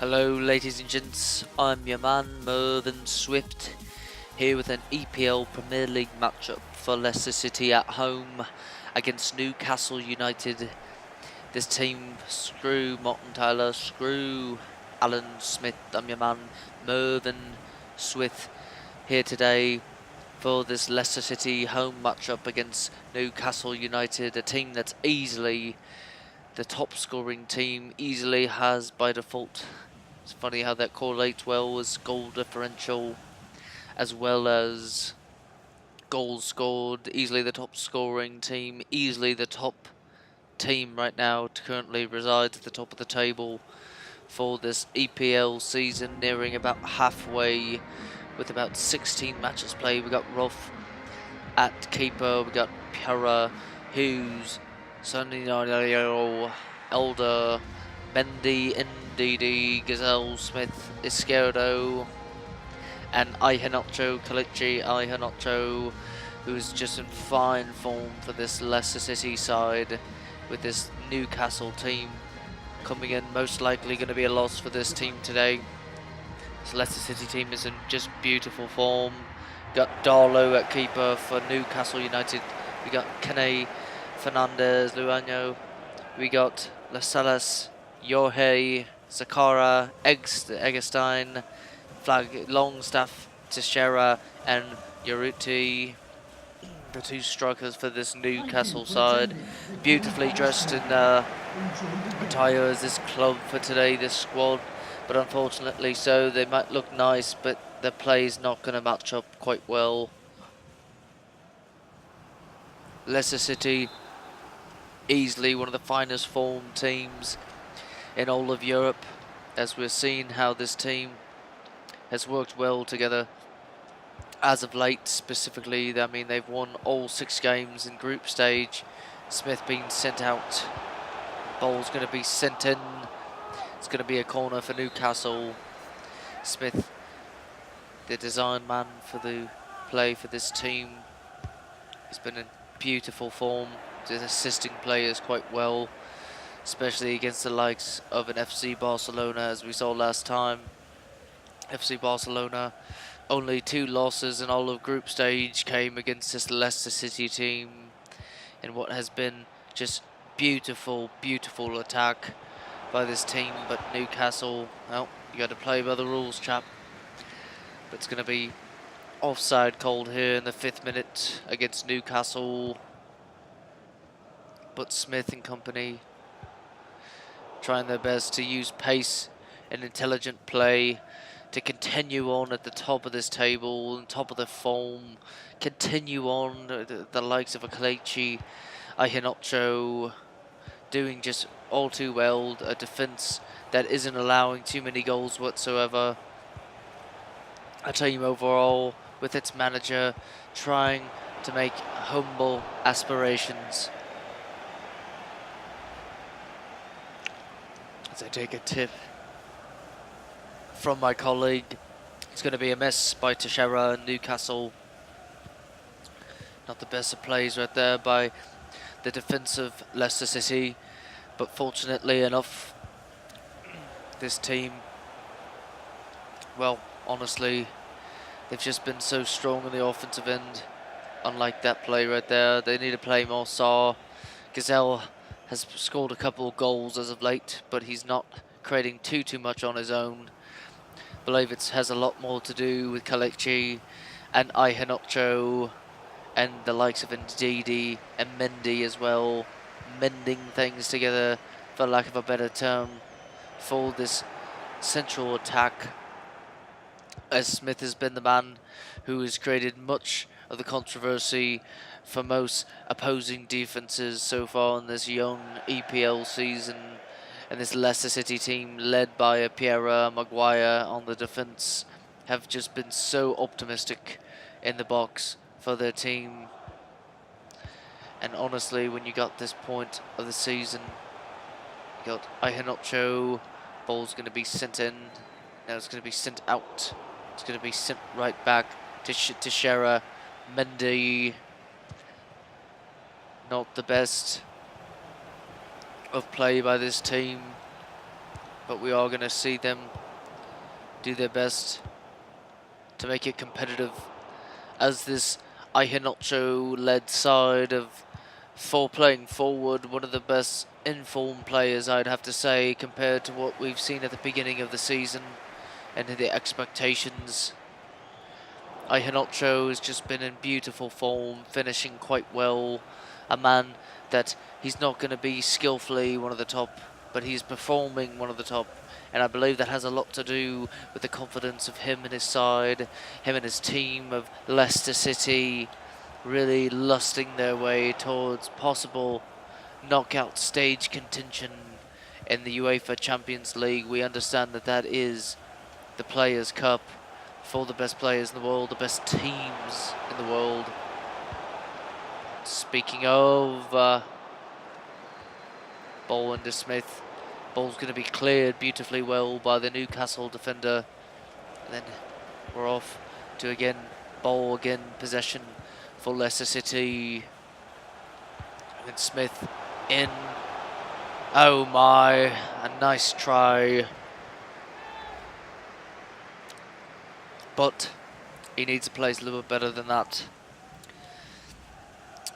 Hello ladies and gents, I'm your man Mervyn Swift, here with an EPL Premier League matchup for Leicester City at home against Newcastle United. This team, screw Martin Tyler, screw Alan Smith. I'm your man Mervyn Swift, here today for this Leicester City home matchup against Newcastle United, a team that's easily the top scoring team, easily has by default. It's funny how that correlates well with goal differential as well as goals scored. Easily the top scoring team, easily the top team right now to currently reside at the top of the table for this EPL season, nearing about halfway with about 16 matches played. We got Ruff at keeper, we got Pera, Hughes, Sonny Elder, Mendy, NDD, Gazelle, Smith, Izquierdo, and Iheanacho, Kalichi Iheanacho, who's just in fine form for this Leicester City side with this Newcastle team coming in. Most likely going to be a loss for this team today. This Leicester City team is in just beautiful form. Got Darlow at keeper for Newcastle United. We got Kene, Fernandez, Luano. We got Lascelles, Jorge, Zakara, Eggestein, Flag, Longstaff, Teixeira, and Yoruti, the two strikers for this Newcastle side. Beautifully dressed in attire as this club for today, this squad. But unfortunately so, they might look nice, but their play is not going to match up quite well. Leicester City, easily one of the finest formed teams in all of Europe, as we're seeing how this team has worked well together as of late. Specifically, I mean, they've won all 6 games in group stage. Smith being sent out, ball's going to be sent in. It's going to be a corner for Newcastle. Smith, the design man for the play for this team, has been in beautiful form, just assisting players quite well, especially against the likes of an FC Barcelona, as we saw last time. FC Barcelona, only 2 losses in all of group stage came against this Leicester City team in what has been just beautiful attack by this team. But Newcastle, well, you got to play by the rules, chap. But it's going to be offside called here in the 5th minute against Newcastle. But Smith and company trying their best to use pace and intelligent play to continue on at the top of this table, and top of the form, continue on the likes of a Kelechi, Iheanacho, doing just all too well, a defence that isn't allowing too many goals whatsoever. A team overall with its manager trying to make humble aspirations. As I take a tip from my colleague, it's going to be a miss by Teixeira and Newcastle. Not the best of plays right there by the defensive Leicester City, but fortunately enough, this team, well, honestly, they've just been so strong on the offensive end. Unlike that play right there, they need to play more Saw. Gazelle has scored a couple of goals as of late, but he's not creating too much on his own. I believe it has a lot more to do with Kelechi and Iheanacho and the likes of Ndidi and Mendy as well, mending things together, for lack of a better term, for this central attack, as Smith has been the man who has created much of the controversy for most opposing defences so far in this young EPL season. And this Leicester City team, led by a Pierre Maguire on the defence, have just been so optimistic in the box for their team. And honestly, when you got this point of the season, you got Iheanacho, ball's going to be sent in, now it's going to be sent out, it's going to be sent right back to Teixeira. Mendy, not the best of play by this team. but we are going to see them do their best to make it competitive, as this Iheanacho-led side of playing forward, one of the best informed players, I'd have to say, compared to what we've seen at the beginning of the season and the expectations. Iheanacho has just been in beautiful form, finishing quite well. A man that he's not going to be skillfully one of the top, but he's performing one of the top. And I believe that has a lot to do with the confidence of him and his side, him and his team of Leicester City, really lusting their way towards possible knockout stage contention in the UEFA Champions League. We understand that that is the Players' Cup for the best players in the world, the best teams in the world. Speaking of ball under Smith, ball's going to be cleared beautifully well by the Newcastle defender. And then we're off to again, ball again, possession for Leicester City. And Smith in. Oh my, a nice try. But he needs to place a little bit better than that.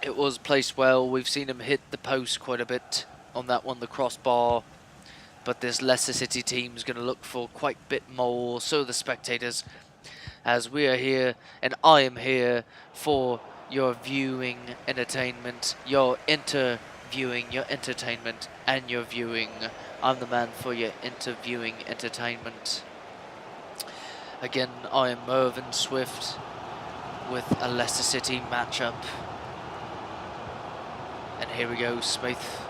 It was placed well. We've seen him hit the post quite a bit on that one, the crossbar. But this Leicester City team is going to look for quite a bit more. So the spectators, as we are here, and I am here for your viewing entertainment, your interviewing, your entertainment, and your viewing. I'm the man for your interviewing entertainment. Again, I am Mervyn Swift with a Leicester City matchup. And here we go, Smith.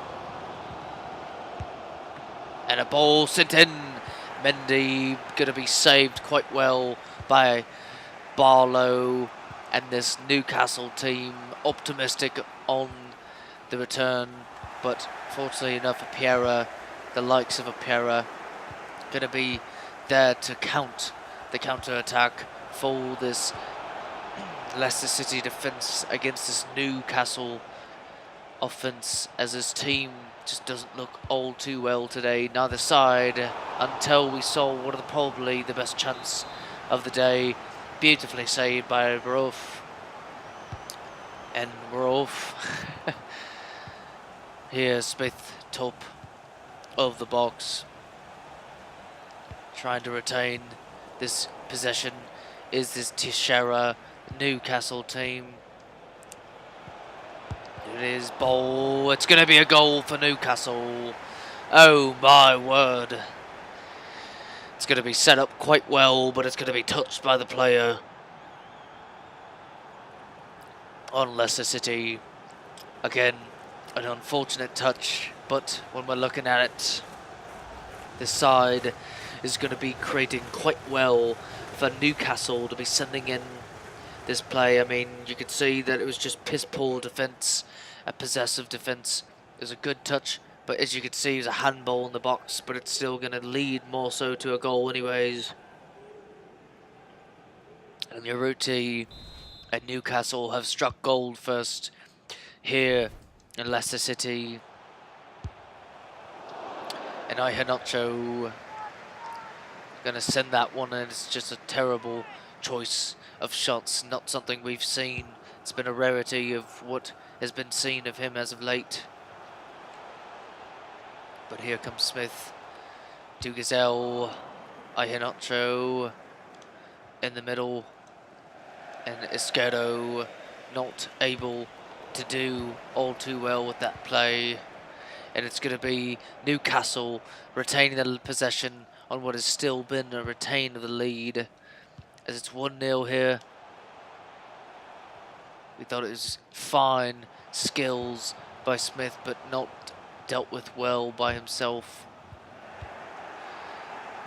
And a ball sent in. Mendy going to be saved quite well by Barlow. And this Newcastle team optimistic on the return. But fortunately enough, the likes of Piera, going to be there to count the counter-attack for this Leicester City defence against this Newcastle offence, as his team just doesn't look all too well today, neither side, until we saw one of probably the best chance of the day, beautifully saved by Rolf. And Rolf, here's Smith, top of the box, trying to retain this possession. Is this Teixeira Newcastle team? It is ball. It's going to be a goal for Newcastle. Oh my word. It's going to be set up quite well, but it's going to be touched by the player on Leicester City. Again, an unfortunate touch, but when we're looking at it, this side is going to be creating quite well for Newcastle to be sending in this play. I mean, you could see that it was just piss poor defence, a possessive defence. It was a good touch, but as you can see, it was a handball in the box, but it's still going to lead more so to a goal anyways. And Urruti and Newcastle have struck gold first here in Leicester City. And Iheanacho going to send that one, and it's just a terrible choice of shots, not something we've seen. It's been a rarity of what has been seen of him as of late. But here comes Smith to Gazelle, Iheanacho in the middle, and Izquierdo not able to do all too well with that play. And it's going to be Newcastle retaining the possession on what has still been a retain of the lead, as it's 1-0 here. We thought it was fine skills by Smith, but not dealt with well by himself.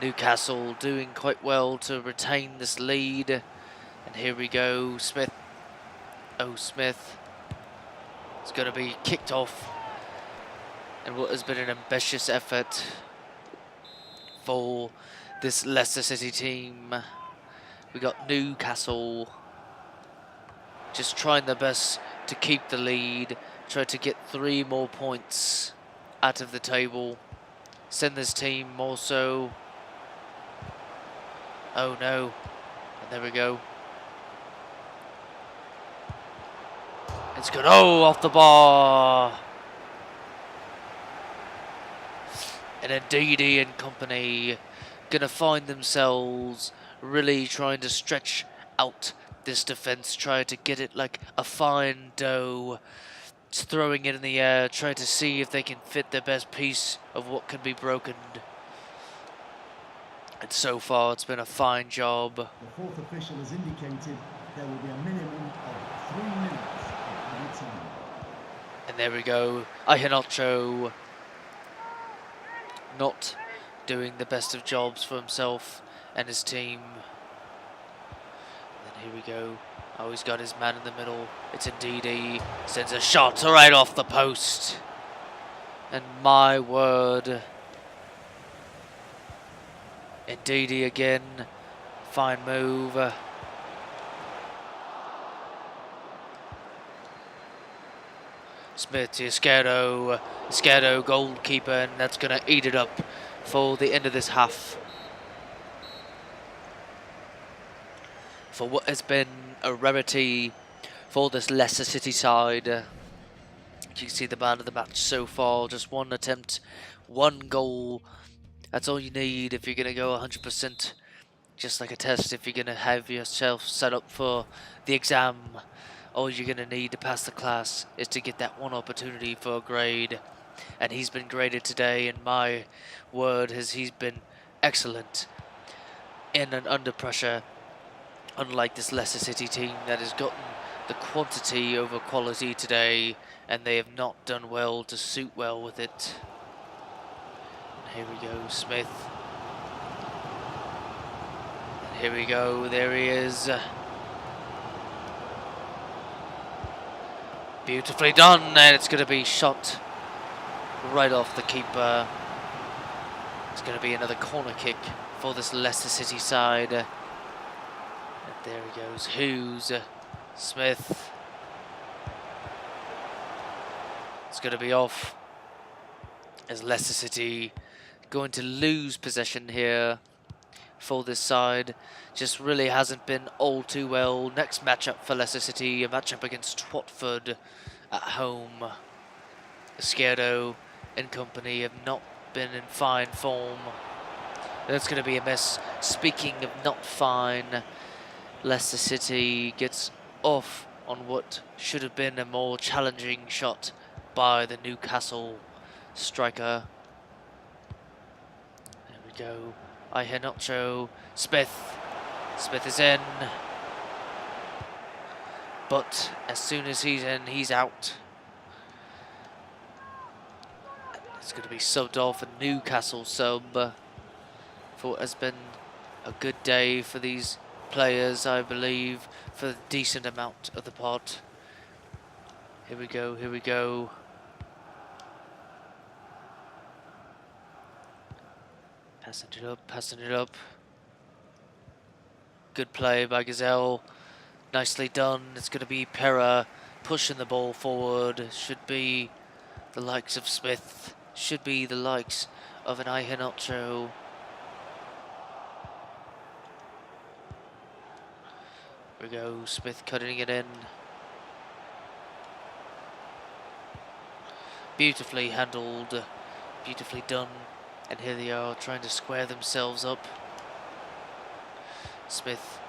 Newcastle doing quite well to retain this lead. And here we go, Smith. Oh, Smith. It's going to be kicked off. And what has been an ambitious effort for this Leicester City team. We got Newcastle just trying their best to keep the lead, try to get 3 more points out of the table. send this team more so. Oh no, and there we go. It's good. Oh, off the bar. And then Didi and company gonna find themselves really trying to stretch out this defence, try to get it like a fine dough, just throwing it in the air, trying to see if they can fit their best piece of what can be broken. And so far it's been a fine job. The fourth official has indicated there will be a minimum of 3 minutes of added time. And there we go, Iheanacho not doing the best of jobs for himself and his team. And then here we go. Oh, he's got his man in the middle. It's Ndidi. Sends a shot right off the post. And my word. Ndidi again. Fine move. Smith to Isqueiro. Isqueiro, goalkeeper, and that's going to eat it up for the end of this half. For what has been a rarity for this Leicester City side. You can see the man of the match so far. Just one attempt, one goal. That's all you need if you're going to go 100%. Just like a test, if you're going to have yourself set up for the exam. All you're going to need to pass the class is to get that one opportunity for a grade. And he's been graded today, and my word, he's been excellent in and under pressure. Unlike this Leicester City team that has gotten the quantity over quality today, and they have not done well to suit well with it. And here we go, Smith. And here we go, there he is. Beautifully done, and it's going to be shot right off the keeper. It's going to be another corner kick for this Leicester City side. And there he goes, Hughes, Smith. It's going to be off as Leicester City going to lose possession here for this side. Just really hasn't been all too well. Next matchup for Leicester City, a matchup against Watford at home. Isqueiro and company have not been in fine form. That's going to be a mess. Speaking of not fine, Leicester City gets off on what should have been a more challenging shot by the Newcastle striker. There we go. Iheanacho, Smith. Smith is in. But as soon as he's in, he's out. It's going to be subbed off, a Newcastle sub. For what has been a good day for these players, I believe, for a decent amount of the pot. Here we go, here we go. Passing it up, passing it up. Good play by Gazelle. Nicely done. It's going to be Pera pushing the ball forward. Should be the likes of Smith. Should be the likes of an Iheanacho. Here we go. Smith cutting it in. Beautifully handled. Beautifully done. And here they are trying to square themselves up. Smith.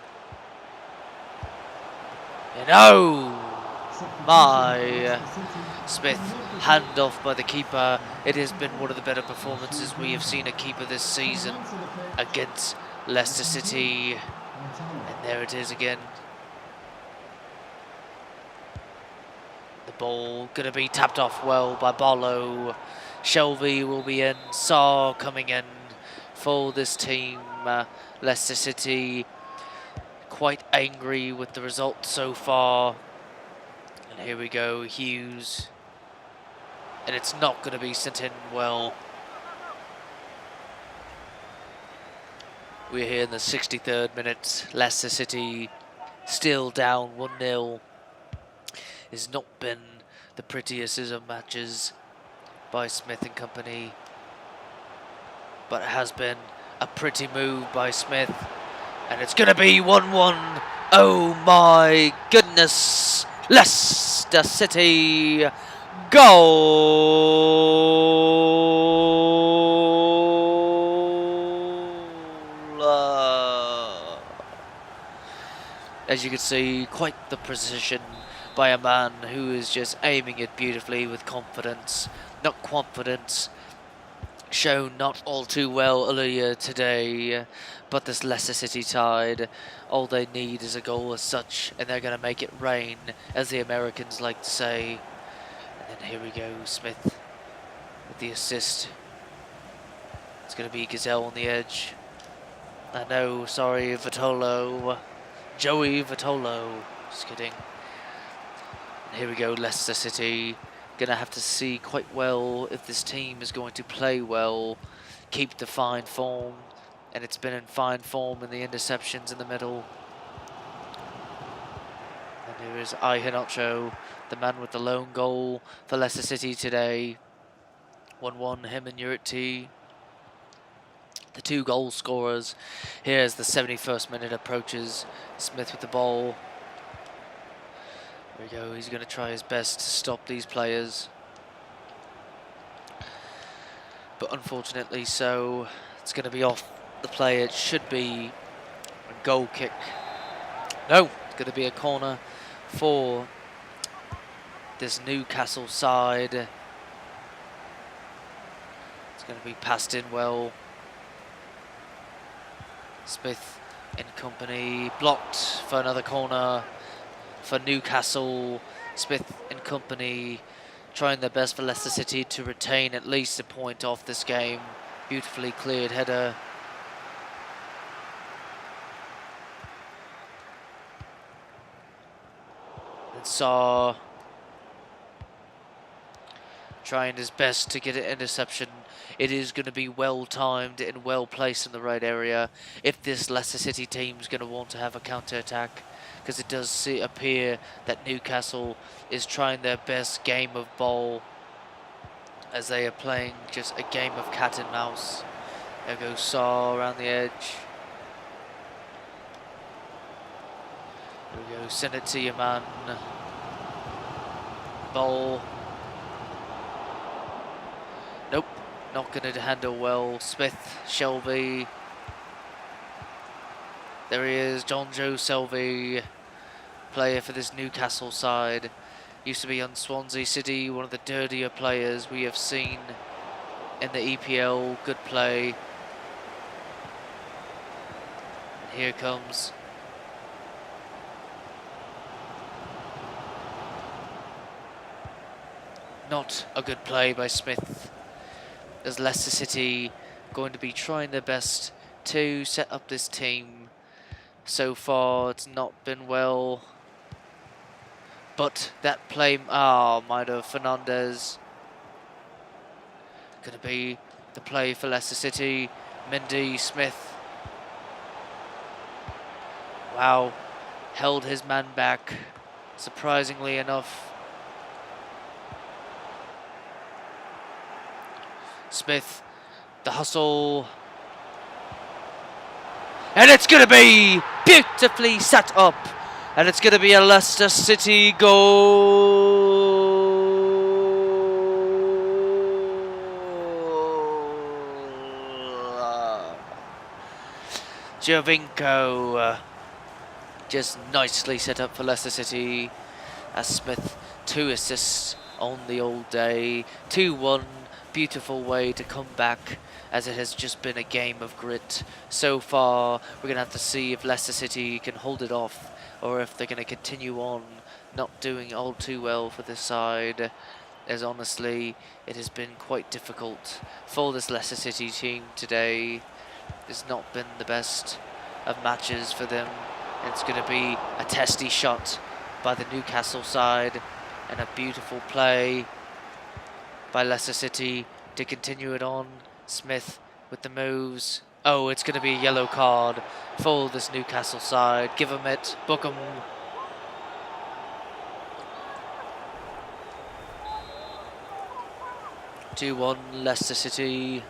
And oh my! Smith, hand off by the keeper. It has been one of the better performances we have seen a keeper this season against Leicester City. And there it is again. The ball going to be tapped off well by Barlow. Shelby will be in. Sarr coming in for this team. Leicester City quite angry with the result so far. And here we go, Hughes. And it's not going to be sent in well. We're here in the 63rd minute. Leicester City still down 1-0. It's not been the prettiest of matches by Smith and company. but it has been a pretty move by Smith. And it's going to be 1-1. Oh my goodness. Leicester City goal. As you can see, quite the precision by a man who is just aiming it beautifully with confidence. Not confidence shown not all too well earlier today, but this Leicester City side, all they need is a goal as such, and they're going to make it rain, as the Americans like to say. And then here we go, Smith with the assist. It's going to be Gazelle on the edge. I know, sorry, Vitolo. Joey Vitolo. Just kidding. And here we go, Leicester City. Gonna have to see quite well if this team is going to play well, keep the fine form, and it's been in fine form in the interceptions in the middle. And here is Ihanacho, the man with the lone goal for Leicester City today. 1-1, him and Uriti. The two goal scorers. Here's the 71st minute approaches. Smith with the ball. There we go, he's going to try his best to stop these players. But unfortunately so, it's going to be off the play. It should be a goal kick. No, it's going to be a corner for this Newcastle side. It's going to be passed in well. Smith in company, blocked for another corner for Newcastle. Smith and company trying their best for Leicester City to retain at least a point off this game. Beautifully cleared header. And Saar trying his best to get an interception. It is going to be well timed and well placed in the right area if this Leicester City team is going to want to have a counter attack, because it does appear that Newcastle is trying their best game of ball as they are playing just a game of cat and mouse. There goes Saar around the edge. There we go, send it to your man. Ball. Nope, not going to handle well. Smith, Shelby. There he is, John Joe Selvey, player for this Newcastle side. Used to be on Swansea City, one of the dirtier players we have seen in the EPL. Good play. And here comes not a good play by Smith, as Leicester City going to be trying their best to set up this team. So far it's not been well, but that play, Mido Fernandez, gonna be the play for Leicester City. Mendy, Smith, wow, held his man back, surprisingly enough. Smith, the hustle, and it's going to be beautifully set up, and it's going to be a Leicester City goal. Jovinko, just nicely set up for Leicester City, as Smith, 2 assists on the all day. 2-1. Beautiful way to come back, as it has just been a game of grit so far. We're going to have to see if Leicester City can hold it off, or if they're going to continue on not doing all too well for this side, as honestly it has been quite difficult for this Leicester City team today. It's not been the best of matches for them. It's going to be a testy shot by the Newcastle side, and a beautiful play by Leicester City to continue it on. Smith with the moves. Oh, it's going to be a yellow card for this Newcastle side. Give him it. Book him. (2-1) Leicester City.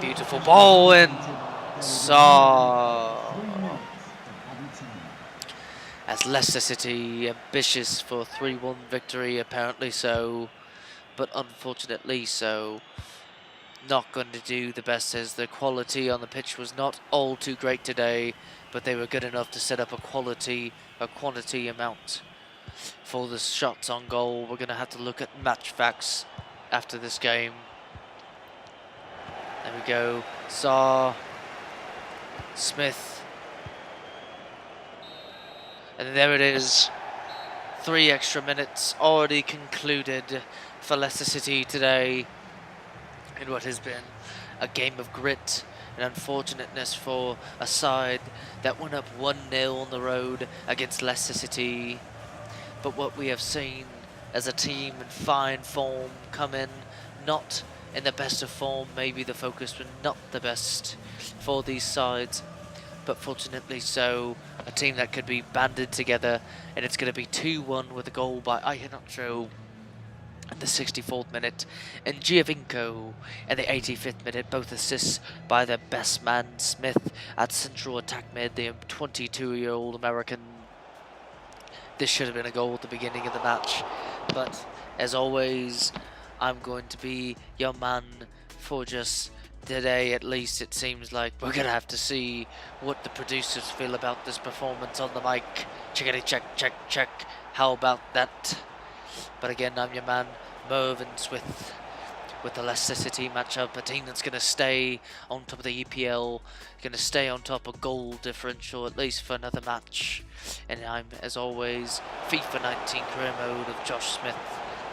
Beautiful ball in. There will be a minimum Saw. of 3 minutes of added time. As Leicester City ambitious for a 3-1 victory, apparently so, but unfortunately so. Not going to do the best, as the quality on the pitch was not all too great today, but they were good enough to set up a quantity amount for the shots on goal. We're going to have to look at match facts after this game. There we go. Saw, Smith, and there it is. 3 extra minutes already concluded for Leicester City today in what has been a game of grit and unfortunateness for a side that went up 1-0 on the road against Leicester City. But what we have seen as a team in fine form come in, not in the best of form, maybe the focus was not the best for these sides, but fortunately so, a team that could be banded together, and it's going to be 2-1 with a goal by Iheanacho in the 64th minute, and Giovinco in the 85th minute, both assists by their best man Smith at central attack mid, the 22-year-old American. This should have been a goal at the beginning of the match, but as always, I'm going to be your man for just today. At least it seems like we're going to have to see what the producers feel about this performance on the mic. Checkity check, check, check. How about that? But again, I'm your man, Mervyn Swift, with the Leicester City matchup. A team that's going to stay on top of the EPL, going to stay on top of goal differential, at least for another match. And I'm, as always, FIFA 19 career mode of Josh Smith.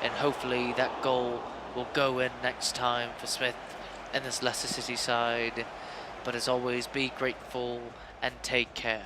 And hopefully that goal will go in next time for Smith and this Leicester City side. But as always, be grateful and take care.